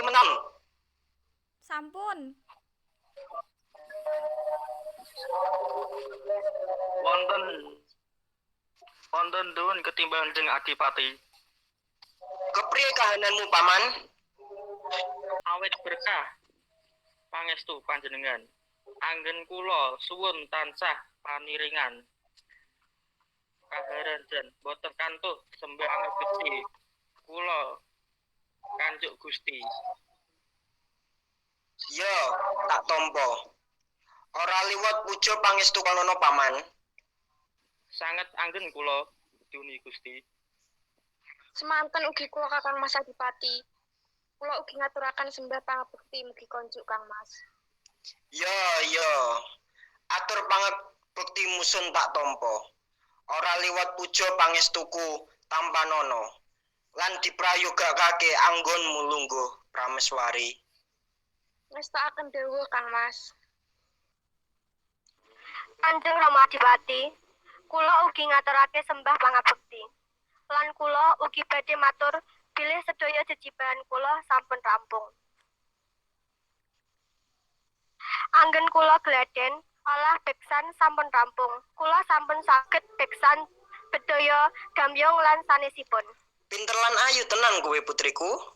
temenan. Sampun. Wonten wonten duwun ketimbang jeng Adipati. Kepriye kahananmu, Paman? Awit berkah pangestu panjenengan. Anggen kula suwun tansah paniringan. Kaharajan boten kantuk sembah Gusti. Kula kanjuk Gusti. Yo, tak tompo. Ora liwat puja pangestu kanono Paman. Sanget anggen kula duni Gusti. Semanten ugi kula Kakang Mas Adipati. Kula ugi ngaturaken sembah pangabekti mugi konjuk Kang Mas. Yo. Atur pangabekti musun tak tompo. Ora liwat puja pangestuku tanpa nono. Lan diprayogakake anggonmu lungguh prameswari. Ngestakaken dawuh Kang Mas. Kanjeng Rama Adipati, kula ugi ngaturake sembah pangabekti. Lan kula ugi badhe matur bilih sedaya jejibahan kula sampun rampung. Anggen kula gladhen olah beksan sampun rampung. Kula sampun saged beksan bedaya gambyong lan sanesipun. Pinter lan ayu tenan kowe putriku.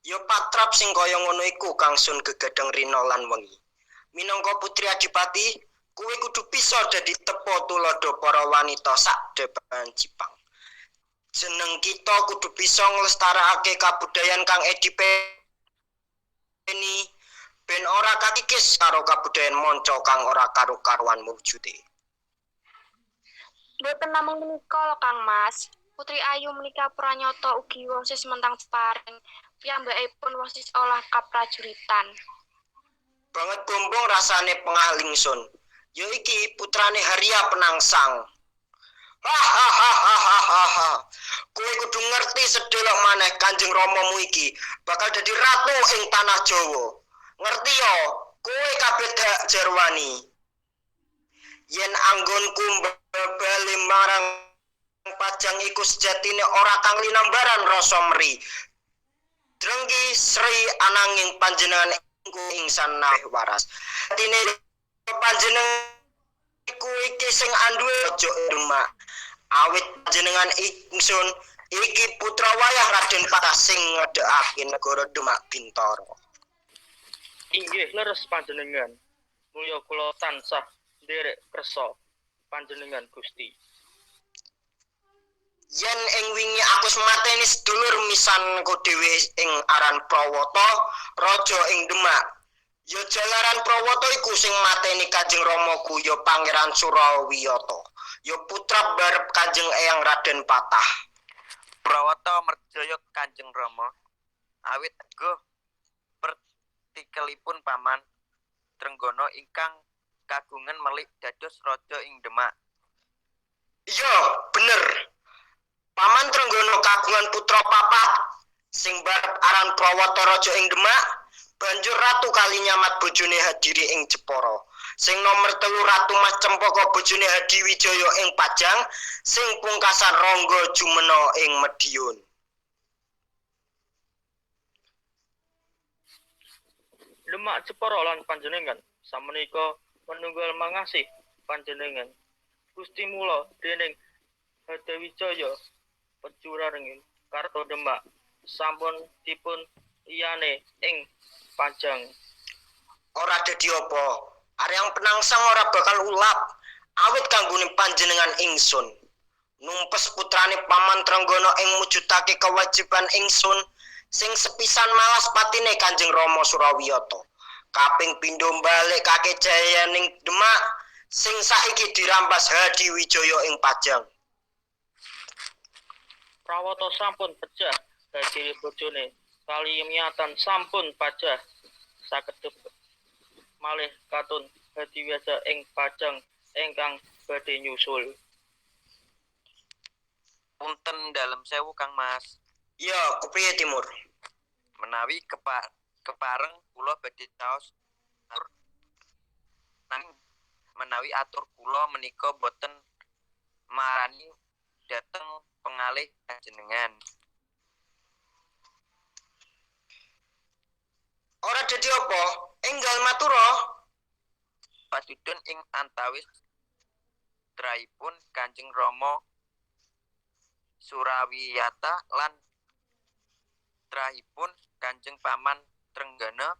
Yo patrap sing kaya ngono iku kangsun gegadang rina lan wengi. Minangka putri Adipati, kowe kudu bisa dadi tepo tulodo para wanita sak depan Jipang. Jeneng kita kudu bisa nglestarakake kabudayan kang edipeni ben ora kakikis karo kabudayan manca kang ora karo-karuan wujude. Mboten namung menika Kang Mas. Putri Ayu menika pranyata ugi wasis mentang paring. Piyambakipun wasis olah kaprajuritan. Banget bombong rasane pengalingsun. Yo iki putrane Harya Penangsang. Hahaha. Kowe kudu ngerti sedelok maneh Kanjeng Ramamu iki bakal dadi ratu ing tanah Jawa. Ngerti yo, kowe kabeh dak jarwani. Yen anggonku bali marang Pajang iku sejatine ora kang linambaran rasa meri. Drengki Sri ananging panjenengan ingsan naweh waras. Dene panjenengan iku iki sing anduwe ojo demak. Awit panjenengan ingsun iki putra wayah Raden Patah sing ngedekake negara Demak Bintara. Inggih leres panjenengan. Mulya kula tansah nderek kersa panjenengan Gusti. Yen ing wingi aku mateni sedulur misanku dhewe ing aran Prawata, raja ing Demak. Ya jalaran Prawata iku sing mateni Kanjeng Ramaku ya Pangeran Surawiyata. Ya putra barep Kanjeng Eyang Raden Patah. Prawata merjaya Kanjeng Rama. Awit teguh pertikelipun paman Trenggana ingkang kagungan melik dados raja ing Demak. Iya, bener. Paman Trenggana kagungan putra papat sing barep aran Prawata raja ing Demak, banjur ratu kali nyamat bojone Hadiri ing Jepara. Sing nomer 3 Ratu Mas Cempaka bojone Hadiwijaya ing Pajang, sing pungkasan Rangga Jumena ing Medion. Demak Jepara lan panjenengan samenika manunggal mangasih panjenengan Gusti mula dening Hadiwijaya pecuraringin Karto Demak sampun dipun iyane ing Pajang. Ora dadi apa, Aryang Penangsang ora bakal ulap awit kanggone panjenengan ingsun. Numpes putrane Paman Trenggana ing mujudake kewajiban ingsun sing sepisan malas patine Kanjeng Rama Surawiyata. Kaping pindho mbalekake jayaning Demak sing saiki dirampas Hadiwijaya ing Pajang. Prawata sampun pecah dadi bojone kali miyatan sampun pajah sakedhep malih katun Hadiwijaya ing Pajang ingkang badhe nyusul. Punten dalem sewu Kang Mas. Ya, kepriye Timur? Menawi kepareng kula badhe taos nanging menawi atur kula menika boten marani dhateng pengalih panjenengan. dadi apa? Enggal matura. Padudon ing antawis traipun Kanjeng Rama Surawiyata lan trahipun Kanjeng Paman Trenggana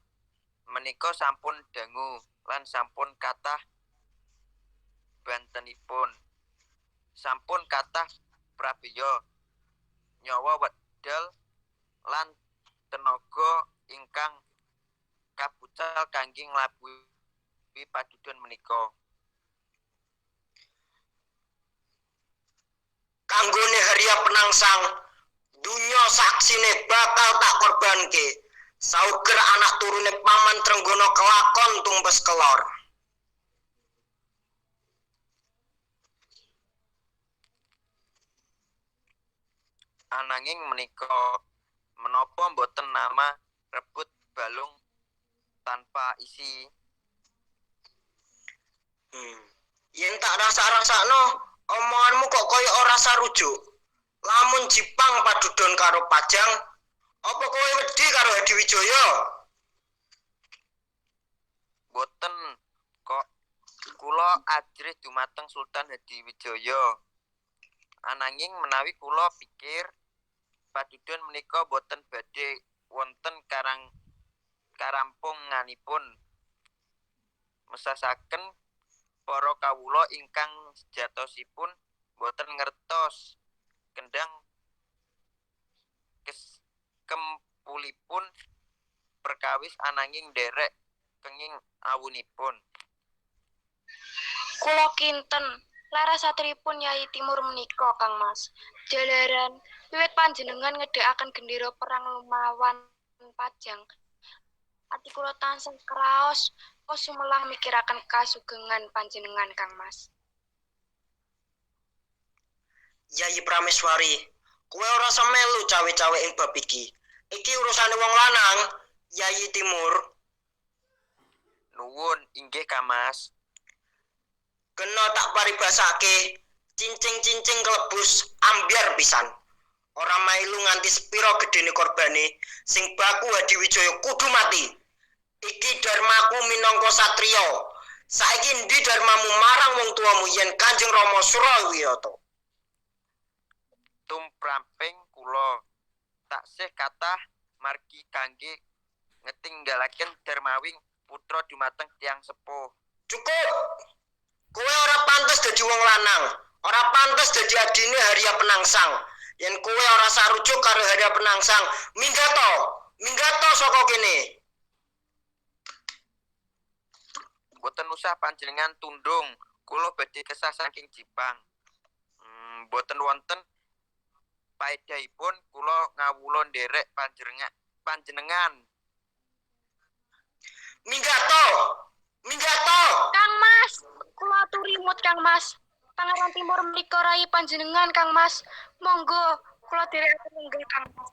menika sampun dangu lan sampun kathah bantenipun. Sampun kathah prabeya nyawa wedal lan tenaga ingkang kabucal kangge nglabuhi padudon menika. Kanggone Harya Penangsang, dunya saksine bakal tak korbanke. Sauger anak turune Paman Trenggana kelakon tumpes kelor. Ananging menika menapa mboten nama rebut balung tanpa isi. Yen tak rasa-rasakno, omonganmu kok koyo ora sarujuk. Lamun Jipang padudon karo Pajang, apa kowe wedi karo Hadi Wijaya? Boten kok kula ajrih dumateng Sultan Hadi Wijaya. Ananging menawi kula pikir padudon menika boten badhe wonten karampunganipun mesasaken para kawula ingkang sejatosipun boten ngertos kendang kempulipun perkawis ananging derek kenging awunipun. Kula kinten larasatripun Yai Timur menika, Kang Mas. Jalaran wiwit panjenengan ngedekaken gendera perang lumawan Pajang. Ati kula tansah kraos sumelang mikiraken kasugengan panjenengan, Kang Mas. Yayi Prameswari, kowe ora semelu cawe-cawe ing bab iki. Iki urusane wong lanang, Yayi Timur. Nuwun inggih Kamas. Kena tak paribasake, cincing-cincing kelebus ambyar pisan. Ora mailu nganti sepiro gedene korbane, sing baku Hadi Wijaya kudu mati. Iki dharmaku minangka satriya. Saiki ndi dharmamu marang wong tuamu yen Kanjeng Rama Surawiyata? Tumramping kula taksih kathah margi kangge ngetinggalaken dermawing putra dumateng tiyang sepuh. Cukup. Kowe ora pantes dadi wong lanang, ora pantes dadi adine Harya Penangsang. Yen kowe ora sarujuk karo Harya Penangsang, minggato saka kene. Boten usah panjenengan tundung, kula badhe kesah saking Jipang. Boten wonten paedahipun kula ngawula nderek panjenengan. Minggato. Kang Mas, kula aturi mut Kang Mas. Pangeran Timur menika rai panjenengan Kang Mas. Monggo kula derekaken nggih Kang Mas.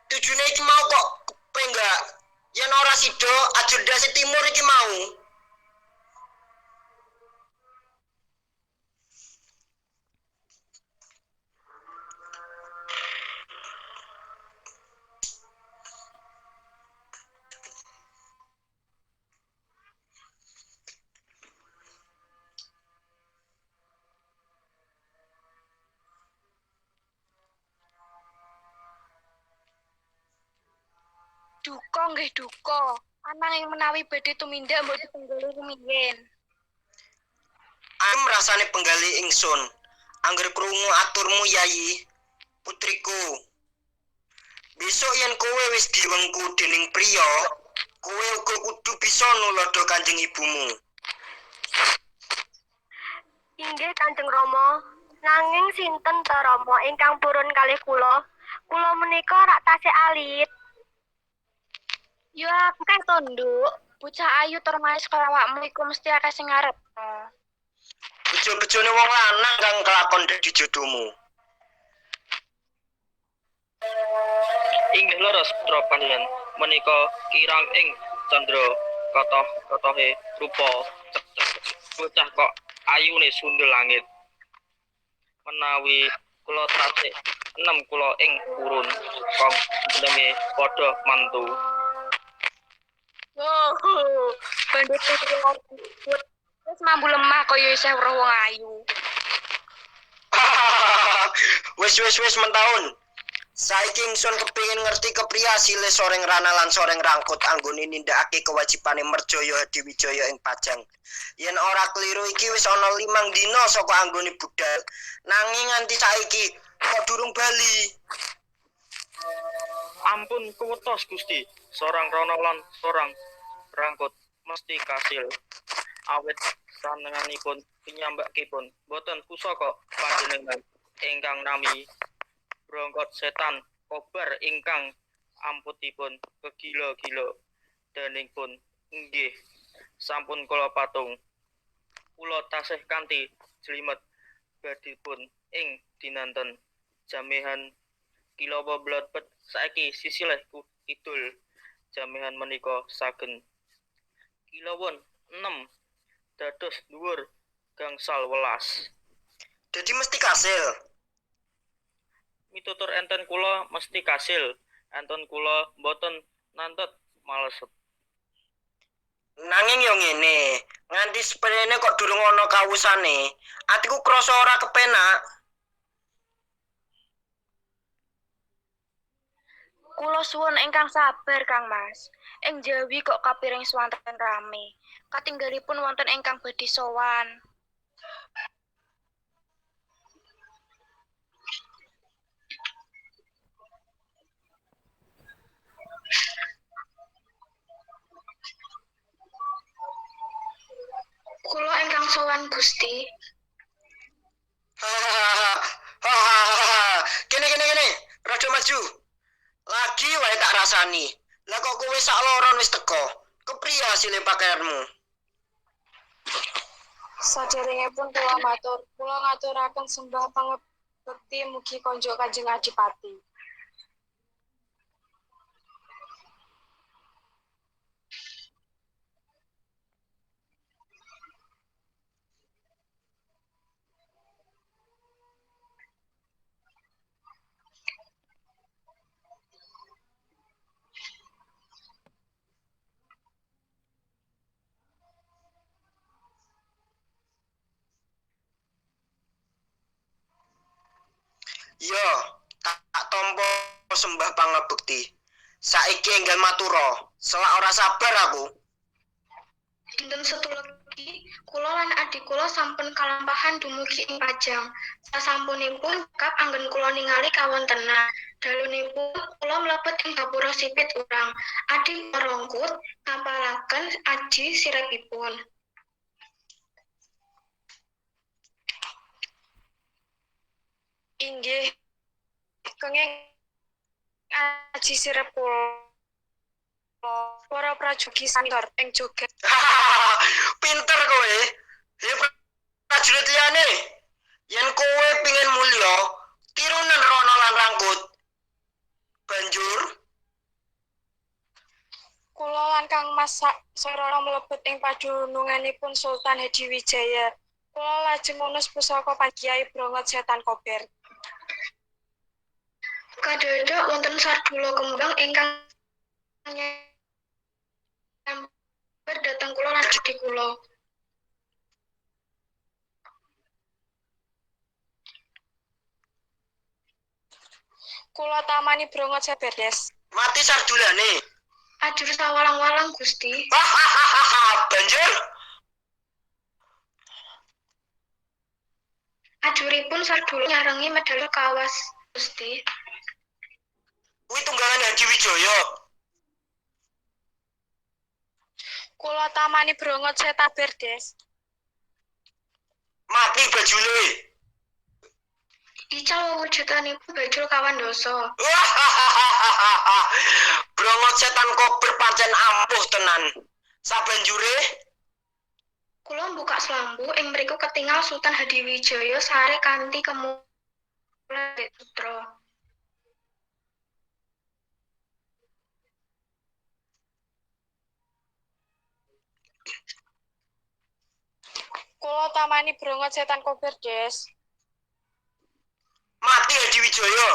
Tujune iki mau kok penggak. Yen ora sida ajudase Timur iki mau. Duka nggih duka. Ananging menawi badhe tumindak mboten tenggali rumiyin. Aku rasane penggali ingsun. Angger krungu aturmu Yayi, putriku. Besok yen kowe wis diwengku dening priya, kowe uga kudu bisa nulodo Kanjeng ibumu. Inggih Kanjeng Rama, nanging sinten ta Rama ingkang purun kalih kula? Kula menika rak tasih alit. Yo akeh to, Nduk. Bocah ayu tur manis kaya awakmu iku mesti akeh sing ngarep. Bejo-bejone wong lanang kang kelakon dadi jodohmu. Inggih leres putra panjenengan menika kirang ing candra katohe rupa bocah kok ayune sundul langit. Menawi kula tasih enem kula ing purun kong jenenge padha mantu Oh, bandut wis mambu lemah kaya isih weruh wong ayu. Wis mentahun. Saiki ingsun kepengin ngerti kepriye asile soreng rana lan soreng rangkut anggone nindakake kewajibane merjaya Hadiwijaya ing Pajang. Yen ora kliru iki wis ana 5 dina saka anggone budal. Nanging nganti saiki kok durung bali. Ampun kuwetos Gusti, sorang rono lan sorang rangkut mesti kasil. Awit sanenganipun pinyambakipun boten pusaka panjenengan ingkang nami Brongkot Setan Kobar ingkang amputipun kegila-gila daningpun inggih sampun kula patung. Kula tasih kanthi jlimet badipun ing dinanten jamehan Kilawa Blodpet saiki sisilih kidul jamehan menika sagen kilawon 6 dados dhuwur gangsal welas. Dadi mesti kasil. Mitutur enten kula mesti kasil, enten kula boten nantet maleset. Nanging yo ngene, nganti seprene kok durung ana kawusane, atiku krasa ora kepenak. Kula suwun ingkang sabar Kang Mas. Ing Jawi kok kapiring swanten rame. Katinggalipun wonten ingkang badhe sowan. Kula ingkang sowan Gusti. Kene. Rada maju. Lagi wae tak rasani. Lah kok kowe sak loron wis teko. Kepriye hasil pakaianmu? Saderengipun kula ngaturaken sembah pangabekti mugi konjuk Kanjeng Adipati. Yo, tak tampa sembah pangabekti. Saiki enggal matura, selak ora sabar aku. Dinten setulegi, kula lan adik kula sampun kalampahan dumugi ing Pajang. Sasampunipun kap anggen kula ningali kawontenan. Dalunipun kula mlebet ing gapura sipit urang. Adik merongkut ngapalaken aji siripipun. Inggih, kenging aji sirip kula. Para prajurit sandor ing joget. Pinter kowe. Ya prajurit liyane. Yen kowe pingin mulya, tirunan rono lan rangkut. Banjur Kula lan Kang Mas Sarana mlebet ing padununganipun Sultan Hadiwijaya. Kula lajeng ngunus pusaka Kyai Brongkot Setan Kober. Kadadok wonten sardula kembang ingkang nyamber dhateng kula lan adik kula. Kula tamani Brongkot Seberdes. mati sardulane. Ajur sawalang-walang Gusti. Banjur Ajuripun sardula nyarengi medal kawas Gusti. kuwi tunggangan Hadiwijaya. Kula tamani Brongkot Setaberdes. Mati bajule. Ical wujudanipun bajul kawan dosa. Brongkot Setan Kober pancen ampuh tenan. Sabanjure Kula mbukak selambu ing mriku ketingal Sultan Hadiwijaya sare kanthi kemulan putra. Kula tamani Brongkot Setan Kober, Des. mati Hadiwijaya.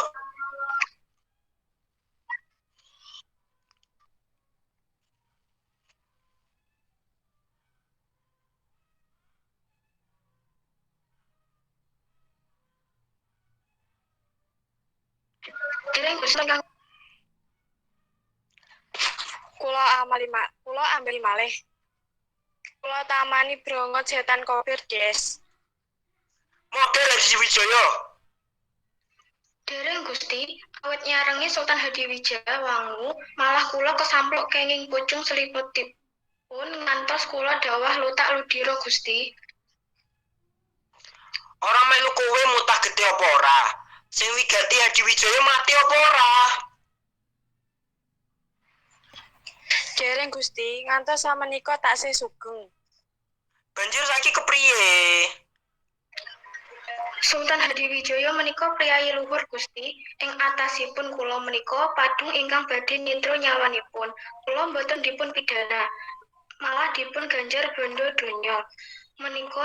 Dereng Gusti ingkang kula ambil malih. Kula tamani brongot setan kopir des. Model Hadiwijaya. Dereng Gusti, awet nyarengi Sultan Hadiwijaya wangu, malah kula kesamplok kenging pucung seliputipun ngantos kula dawah lutak ludira Gusti. Ora melu kowe mutah gede apa ora? Sing wigati Hadiwijaya mati apa ora? Dereng Gusti, ngantos samenika taksih sugeng. Banjur saiki kepriye? Sultan Hadiwijaya menika priyayi luhur Gusti, ing atasipun kula menika padung ingkang badhe nitro nyawanipun. Kula boten dipun pidana, malah dipun ganjar bondo donya. Menika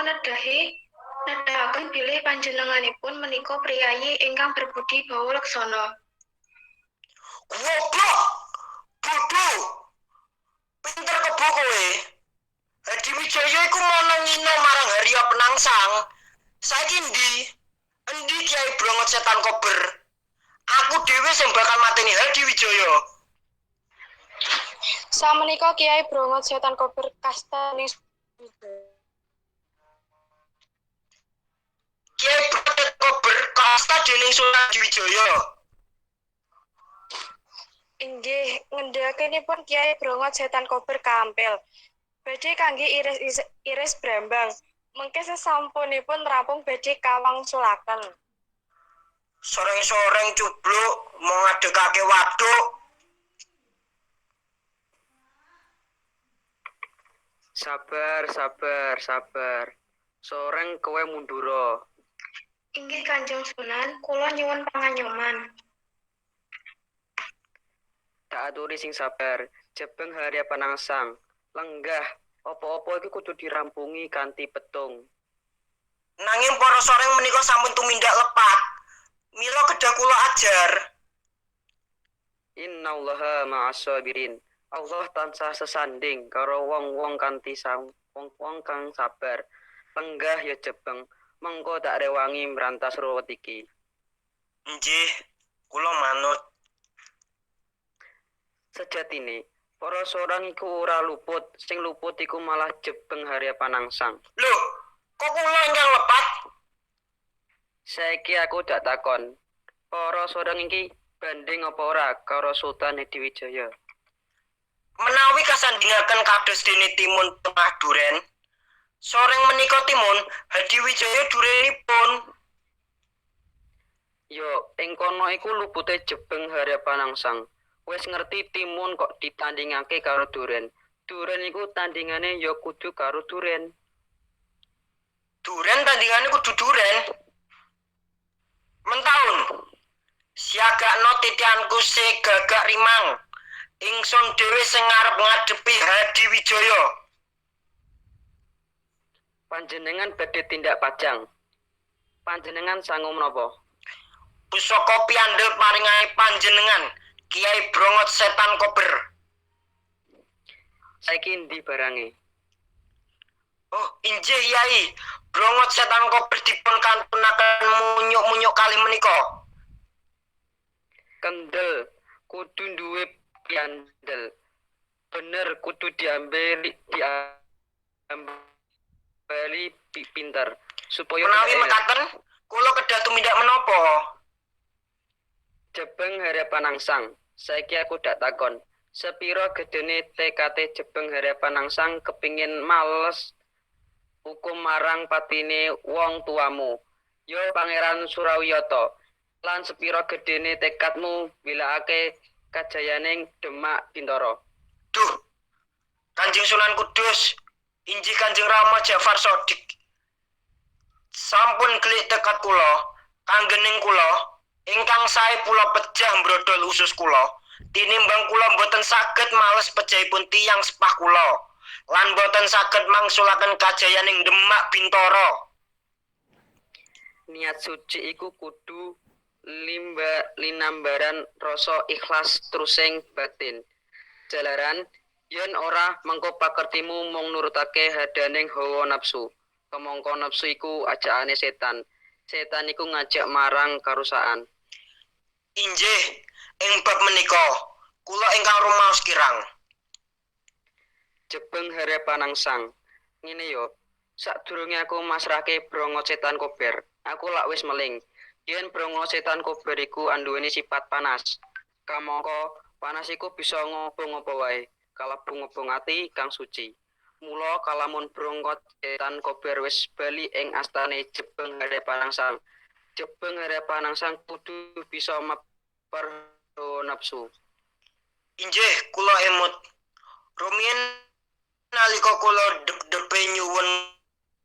nedahaken bilih panjenenganipun menika priyayi ingkang berbudi bawa leksana. Goblok! Bodoh! Pinter kebo kowe. Hadiwijaya iku mono ngino marang Harya Penangsang. Saiki endi Kiai Brongot Setan Kober? Aku dhewe sing bakal mateni Hadiwijaya. Samenika Kiai Brongot Setan Kober kasta ning Kiai Brongot Kober kasta dening Sultan Hadiwijaya. inggih ngendhakenipun Kiai Brongot Setan Kober kampil. Badhe kangge iris brambang. Mengke sesampunipun rampung badhe kawangsulaken. Soreng-soreng cubluk mau ngadegake waduk. Sabar. Soreng kowe mundura. Inggih Kanjeng Sunan, kula nyuwun panganyoman. Tak aturi sing sabar. Jebeng Harya Penangsang. Lenggah. Apa-apa iki kudu dirampungi kanthi petung. Nanging para soreng menika sampun tumindak lepat. Mila kedah kula ajar. Innallaha ma'as-sabirin. Allah tansah sesanding karo wong-wong kanthi wong-wong kang sabar. Lenggah ya jebeng, mengko tak rewangi mrantas ruwet iki. Nggih, kula manut. Sejatine, para sorang iku ora luput, sing luput iku malah jebeng Harya Penangsang. Loh, kok kula ingkang lepat? Saiki aku dak takon, para sorang iki banding apa ora karo Sultan Hadiwijaya? Menawi kasandingaken kados dene timun tengah duren, soreng menika timun Hadiwijaya durenipun. Yo, ing kono iku lupute jebeng Harya Penangsang. Wis ngerti timun kok ditandingake karo duren. Duren iku tandingane ya kudu karo duren. Duren tandingane kudu duren. Mentaun. Siagakno titianku se gagak rimang. Ingsun dhewe sing ngarep ngadepi Hadiwijaya. Panjenengan badhe tindak pajang. Panjenengan sangu menapa? Pusaka piandel paringane panjenengan Kiai Brongot Setan Kober. Saiki ndi barange? Oh, injih Yai. Brongot Setan Kober dipun kantunaken munyuk-munyuk kalih menika. Kendel kudu duwe piandel. Bener kudu diambeli pinter supaya Menawi tidak mekaten, kula kedah tumindak menapa? jebeng Harya Penangsang. Saiki aku dak takon, sepiro gedene TKT jebeng Harya Penangsang kepingin males hukum marang patine wong tuamu. Yo Pangeran Surawiyata, lan sepiro gedene tekadmu bilakake kajayaning Demak Bintara. Duh, Kanjeng Sunan Kudus, injih Kanjeng Rama Jafar Sodik. Sampun gelik tekad kula, kanggening kula, ingkang sae pula pejah mbrodol usus kula. Tinimbang kula boten saged males pejahipun tiyang sepah kula, lan boten saged mangsulaken kajayaning Demak Bintara. Niat suci iku kudu linambaran rasa ikhlas trusing batin. Jalaran yen ora mengko pakertimu mung nurutake hadaning hawa nafsu. Kemongko nafsu iku ajakane setan. Setan iku ngajak marang karusaan. Injih, ing bab menika. Kula ingkang rumaos kirang. Jebeng Hare Panangsang. Ngene yo. Sadurunge aku masrahke brongo setan kober, aku lak wis meling. Yen brongo setan kober iku anduweni sifat panas. Kamangka panas iku bisa ngobong apa wae, kalebu ngobong ati kang suci. Mula kalamun brongo setan kober wis bali ing astane Jebeng Hare Panangsang. Jebeng Hare Panangsang kudu bisa maper nafsu. Injih kula emut. Rumiyin nalika kula dep-depe nyuwun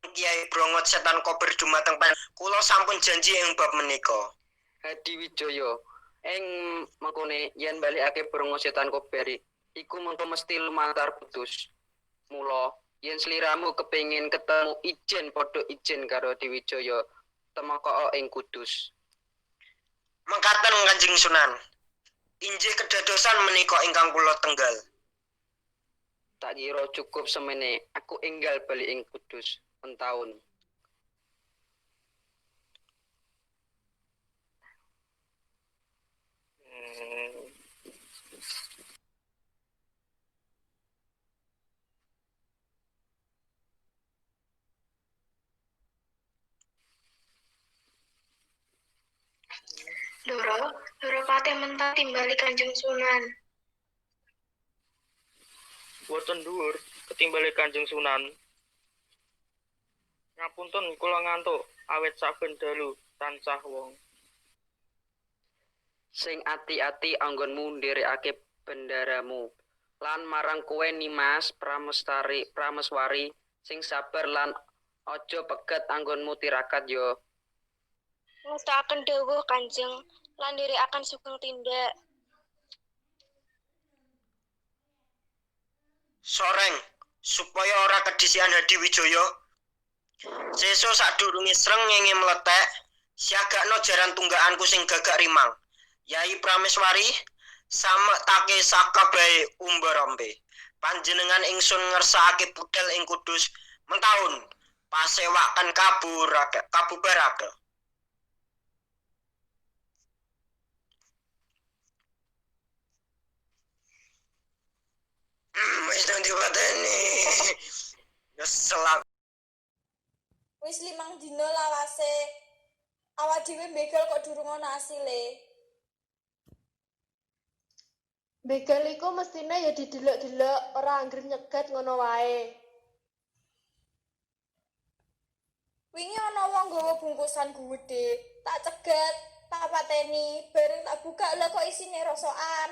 Kyai Brongot Setan Kober dumateng kula sampun janji ing bab menika. Hadi Wijaya ing mengkone yen balikake Brongo Setan Kober iku mengko mesti lumantar putus. Mula yen sliramu kepengin ketemu ijen padha ijen karo Diwijaya temeka ing Kudus. Mengkaten Kanjeng Sunan. Injih kedadosan menika ingkang kula tenggal. Tak kira cukup semene aku enggal bali ing Kudus pentaun. Loro patih mentah timbali Kanjeng Sunan. Boten dhuwur ketimbali Kanjeng Sunan. Ngapunten kula ngantuk awet saben dalu tansah wong. Sing ati-ati anggonmu ndherekake bendaramu lan marang kowe Nimas Prameswari sing sabar lan aja peget anggonmu tirakat yo. Ngestakaken dawuh Kanjeng lan nderekaken sugeng tindak. Soreng supaya ora kedisian Hadi Wijaya. Sesuk sadurunge sreng ngenge meletek, siagakno jaran tunggakanku sing gagak rimang. Yai Prameswari samektake sakabehe umbar-ombe. Panjenengan ingsun ngersakake budal ing Kudus mentaun pasewakan kabubarake. Wis nang diwadani. Selak. Wis 5 dina lawase. Awak dhewe begal kok durung ana asile. Begal iku mestine ya didelok-delok, ora anggere nyegat ngono wae. Wingi ana wong nggawa bungkusan gedhe, tak cegat, tak pateni, bareng tak buka lho kok isine rosokan.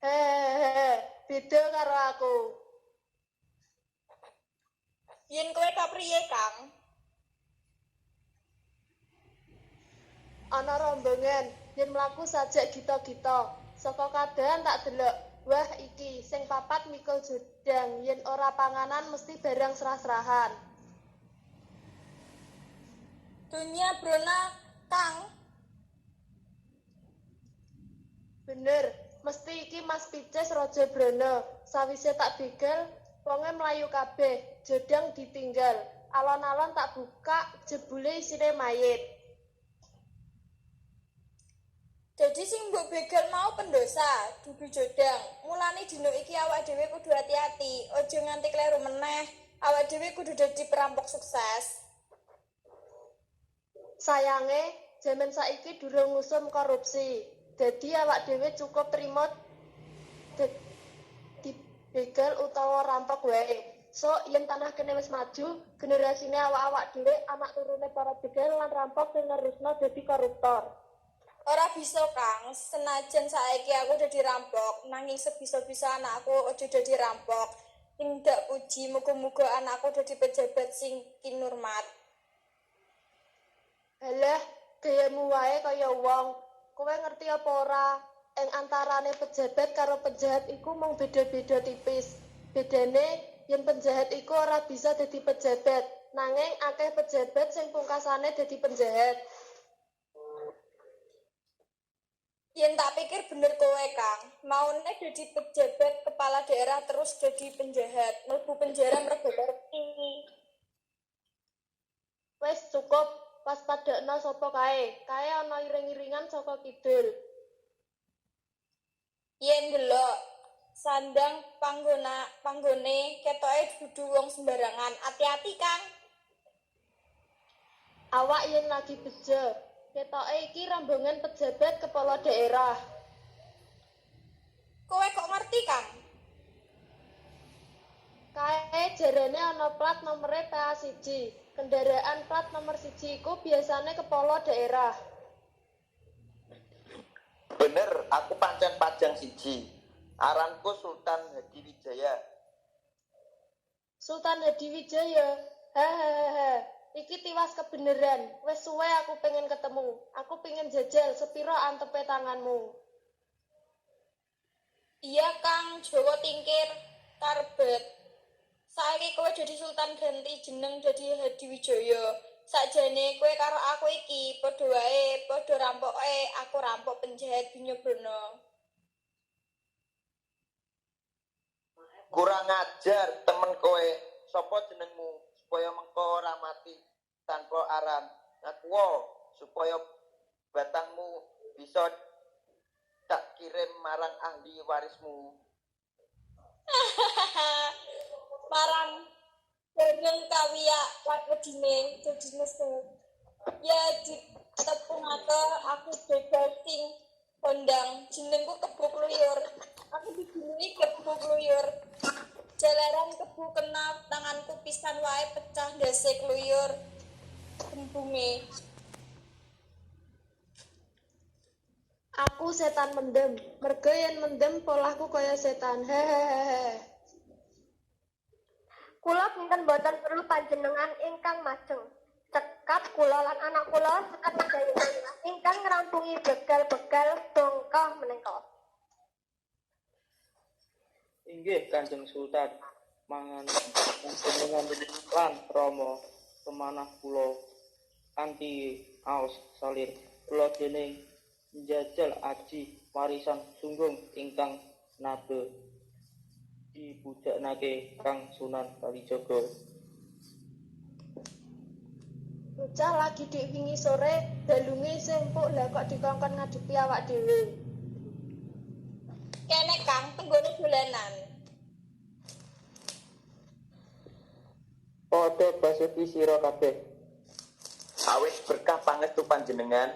Hehehe, beda karo aku. Yen kowe kapriye, Kang? Ana rombongan, yen mlaku sajak gita-gita. Saka kadahan tak delok, wah iki sing papat mikul jodang, yen ora panganan mesti barang serah-serahan. Dunia brona, Kang. Bener, mesti iki Mas Pices Raja Brana. Sawise tak begal, wonge mlayu kabeh, jodang ditinggal. Alon-alon tak buka, jebule isine mayit. Jadi sing mbok begal mau pendosa, dudu jodang. Mulane dina iki awak dhewe kudu hati-hati, aja nganti kleru meneh. Awak dhewe kudu dadi perampok sukses. Sayange, jaman saiki durung ngusum korupsi. Dadi awak dhewe cukup trima dibegal utawa rampok wae. So, yen tanah kene wis maju, generasine awak-awak dhewe anak turune para begal lan rampok sing nerusno dadi koruptor. Ora bisa, Kang. Senajan saiki aku dadi rampok, nanging sebisa-bisa anakku aja dadi rampok. Tindak puji, muga-muga anakku dadi pejabat sing kinurmat. Halah, gayamu wae kaya wong. Kowe ngerti apa ora? Ing antarane pejabat karo penjahat iku mung beda-beda tipis. Bedane, yen penjahat iku ora bisa dadi pejabat, nanging akeh pejabat sing pungkasane dadi penjahat. Yen tak pikir bener kowe, Kang. Maune dadi pejabat kepala daerah terus dadi penjahat, mlebu penjara mergo korupsi. Wis cukup, waspadakna sapa kae. Kae ana iring-iringan saka kidul. Yen ndelok sandang panggone ketoke dudu wong sembarangan. Hati-hati, Kang. Awak yen lagi bejo. Ketoke iki rombongan pejabat kepala daerah. Kowe kok ngerti, Kang? Kae jarane ana plat nomere PA1. Kendaraan plat nomor 1 iku biasane kepala daerah. Bener, aku pancen pajang siji. Aranku Sultan Hadiwijaya. Sultan Hadiwijaya. Hahaha. Iki tiwas kebeneran. Wes suwe aku pengen ketemu. Aku pengen jajal sepiro antepe tanganmu. Iya, Kang, Jawa tingkir karbet. Saiki kowe dadi sultan ganti jeneng dadi Hadiwijaya. Sakjane kowe karo aku iki padha wae, padha rampoke, aku rampok penjahat Binyogrono. Kurang ajar temen kowe. Sopo jenengmu supaya mengko ora mati tanpa aran. Ngaku supaya batangmu bisa tak kirim marang ahli warismu. Marang bareng kawiya wedine dadi nesu. Ya ditepungake aku bebas sing kondang jenengku Kebo Kluyur. Aku dijuluki Kebo Kluyur. Jalaran kebu kena tanganku pisan wae pecah ndase kluyur gembunge. Aku setan mendem. Merga yen mendem polahku kaya setan. Hehehe. Kula kinten boten perlu panjenengan ingkang majeng. Cekap kula lan anak kula sekat sedaya ingkang ngrampungi begal-begal bongkah menika. Inggih Kanjeng Sultan, mangan panjenengan lan Rama pemanah kula kanthi aos salir kula dening njajal aji warisan sunggung ingkang nate dipujakake Kang Sunan Kalijaga. Bocah lagi dik wingi sore dalunge sempuk lah kok dikongkon ngadepi awak dhewe. Kene Kang tenggone dolanan. Padha basuki sira kabeh. Awit berkah pangestu panjenengan,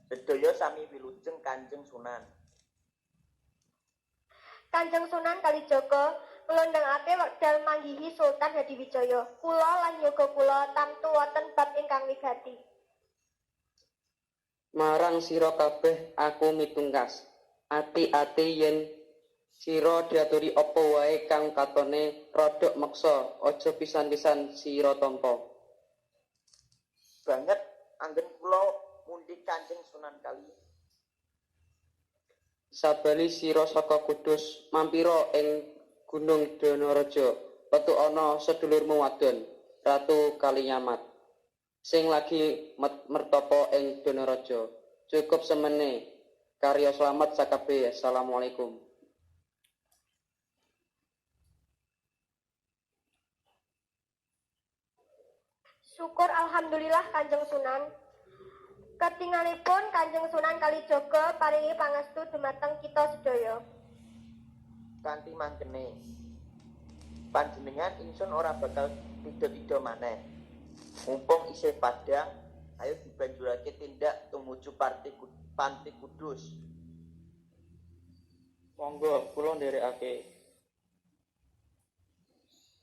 sedaya sami wilujeng Kanjeng Sunan. Kanjeng Sunan Kalijaga nglondhengake wekdal manggihi Sultan Hadiwijaya. Kula lan yoga kula tamtu wonten bab ingkang wigati. Marang sira kabeh aku mitungkas. Ati-ati yen sira diaturi apa wae kang katone rodok meksa, aja pisan-pisan sira tampa. Banget anggen kula mundi Kanjeng Sunan Kali. Sabali sira saka Kudus mampira ing Gunung Danaraja, petu ana sedulurmu wadon, Ratu Kalinyamat, sing lagi mertapa ing Danaraja. Cukup semene. Karya selamat sakabeh. Assalamualaikum. Syukur alhamdulillah Kanjeng Sunan. Ketingalipun Kanjeng Sunan Kalijaga paringi pangestu dumateng kita sedaya. Kanthi mangkene panjenengan ingsun ora bakal pida-pida maneh. Mumpung isih padhang, ayo dibanjurake tindak tumuju Panti Kudus. Monggo kula nderekake.